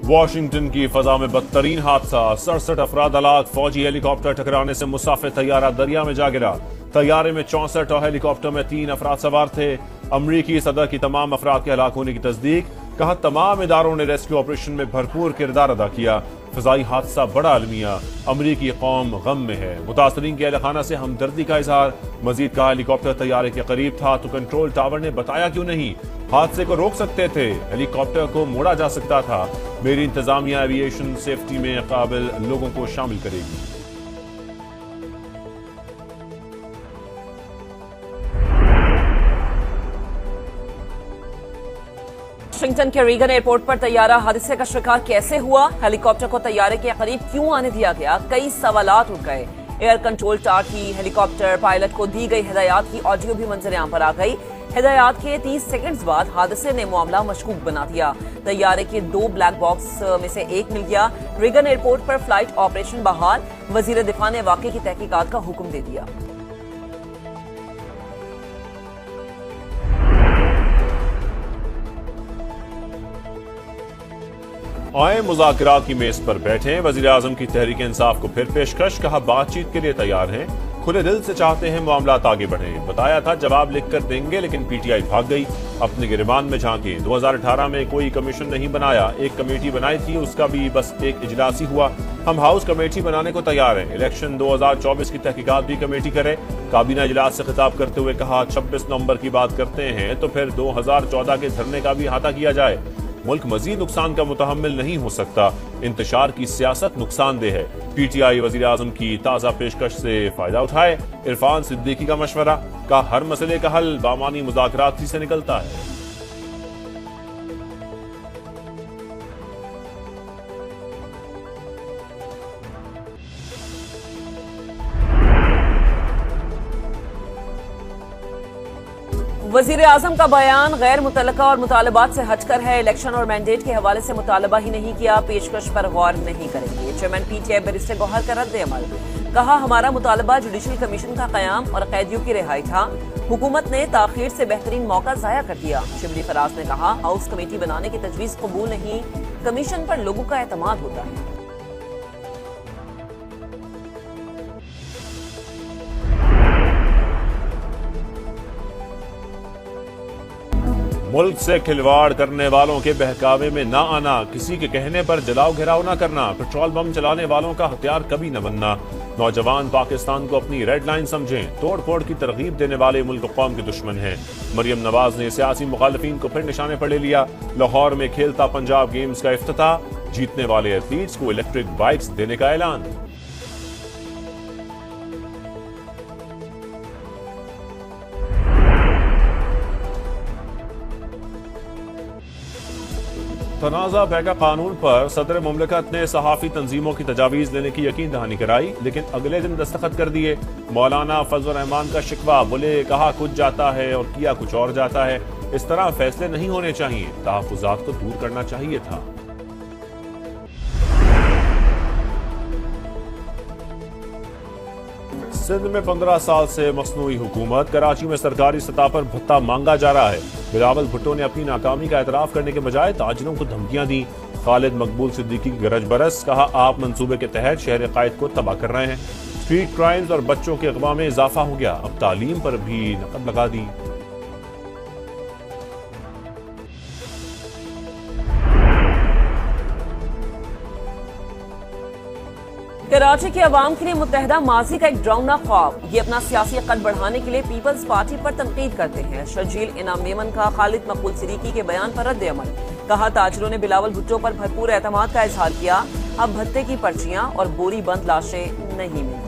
Washington की फजा में बदतरीन हादसा, 67 अफराद हलाक। फौजी हेलीकॉप्टर टकराने से मुसाफिर तैयारा दरिया में जा गिरा। तैयारे में 64 और हेलीकॉप्टर में 3 अफराद सवार थे। अमरीकी सदर की तमाम अफराद के हलाक होने की तस्दीक। कहा तमाम इदारों ने रेस्क्यू ऑपरेशन में भरपूर किरदार अदा किया। फजाई हादसा बड़ा अलमिया, अमरीकी कौम गम में है। मुतासरीन के अहल खाना से हमदर्दी का इजहार। मजीद कहा हेलीकॉप्टर तैयारे के करीब था तो कंट्रोल टावर ने बताया क्यों नहीं, हादसे को रोक सकते थे, हेलीकॉप्टर को मोड़ा जा सकता था। मेरी इंतजामिया एविएशन सेफ्टी में काबिल लोगों को शामिल करेगी। वाशिंगटन के रीगन एयरपोर्ट पर तैयारा हादसे का शिकार कैसे हुआ, हेलीकॉप्टर को तैयारे के करीब क्यों आने दिया गया, कई सवालात उठ गए। एयर कंट्रोल टावर की हेलीकॉप्टर पायलट को दी गई हिदायत की ऑडियो भी मंजर-ए-आम पर आ गई। हिदायत के 30 सेकंड्स बाद हादसे ने मामला मशकूक बना दिया। तैयारे के 2 ब्लैक बॉक्स में से एक मिल गया। रीगन एयरपोर्ट पर फ्लाइट ऑपरेशन बहाल। वजीर दिफा ने वाकये की तहकीकात का हुक्म दे दिया। आए मुज़ाकरात की मेज पर बैठे। वज़ीर आज़म की तहरीक इंसाफ को फिर पेशकश। कहा बातचीत के लिए तैयार हैं, खुले दिल से चाहते हैं मामलात आगे बढ़े। बताया था जवाब लिखकर देंगे, लेकिन पीटीआई भाग गई, अपने गिरबान में झांके। 2018 में कोई कमीशन नहीं बनाया, एक कमेटी बनाई थी, उसका भी बस एक इजलास ही हुआ। हम हाउस कमेटी बनाने को तैयार हैं। इलेक्शन 2024 की तहकीकात भी कमेटी करे। काबीना इजलास से खिताब करते हुए कहा 26 नवंबर की बात करते हैं तो फिर 2014 के धरने का भी अहाता किया जाए। मुल्क मजीद नुकसान का मुतहम्मिल नहीं हो सकता। इंतशार की सियासत नुकसानदेह है। पीटीआई वजीर आजम की ताज़ा पेशकश से फायदा उठाए। इरफान सिद्दीकी का मशवरा। का हर मसले का हल बामानी मुज़ाकरात से निकलता है। वजीर आजम का बयान गैर मुतल्लका और मुतालबात से हटकर है। इलेक्शन और मैंडेट के हवाले से मुतालबा ही नहीं किया, पेशकश पर गौर नहीं करेंगे। चेयरमैन पीटीआई बैरिस्टर गौहर का रद्द अमल। कहा हमारा मुतालबा जुडिशल कमीशन का कयाम और कैदियों की रिहाई था। हुकूमत ने ताखीर से बेहतरीन मौका जाया कर दिया। शिबली फराज ने कहा हाउस कमेटी बनाने की तजवीज कबूल नहीं, कमीशन पर लोगों का एतमाद होता है। मुल्क से खिलवाड़ करने वालों के बहकावे में ना आना, किसी के कहने पर जलाओ घेराव ना करना, पेट्रोल बम चलाने वालों का हथियार कभी न बनना। नौजवान पाकिस्तान को अपनी रेड लाइन समझें, तोड़ फोड़ की तरगीब देने वाले मुल्क कौम के दुश्मन हैं। मरियम नवाज ने सियासी मुखालिफिन को फिर निशाने पर ले लिया। लाहौर में खेलता पंजाब गेम्स का इफ्तिताह, जीतने वाले एथलीट्स को इलेक्ट्रिक बाइक्स देने का ऐलान। तनाज़ा बैका कानून पर सदर मुमलिकत ने सहाफ़ी तंजीमों की तजावीज़ लेने की यकीन दहानी कराई, लेकिन अगले दिन दस्तखत कर दिए। मौलाना फजल रहमान का शिकवा, बोले कहा कुछ जाता है और किया कुछ और जाता है। इस तरह फैसले नहीं होने चाहिए, तहफ़्फ़ुज़ात को दूर करना चाहिए था। सिंध में 15 साल से मसनूई हुकूमत। कराची में सरकारी सतह पर भत्ता मांगा जा रहा है। बिलावल भुट्टो ने अपनी नाकामी का एतराफ करने के बजाय ताजिरों को धमकियां दी। खालिद मकबूल सिद्दीकी की गरज बरस। कहा आप मंसूबे के तहत शहर कायद को तबाह कर रहे हैं। स्ट्रीट क्राइम्स और बच्चों के अगवा में इजाफा हो गया, अब तालीम पर भी नकद लगा दी। कराची के अवाम के लिए मुत्तहदा माजी का एक डरावना ख्वाब। ये अपना सियासी कद बढ़ाने के लिए पीपल्स पार्टी पर तनकीद करते हैं। शर्जील इनाम मेमन का खालिद मकबूल सिद्दीकी के बयान पर रद्द अमल। कहा ताजिरों ने बिलावल भुट्टो पर भरपूर एतमाद का इजहार किया, अब भत्ते की पर्चियां और बोरी बंद लाशें नहीं मिलती।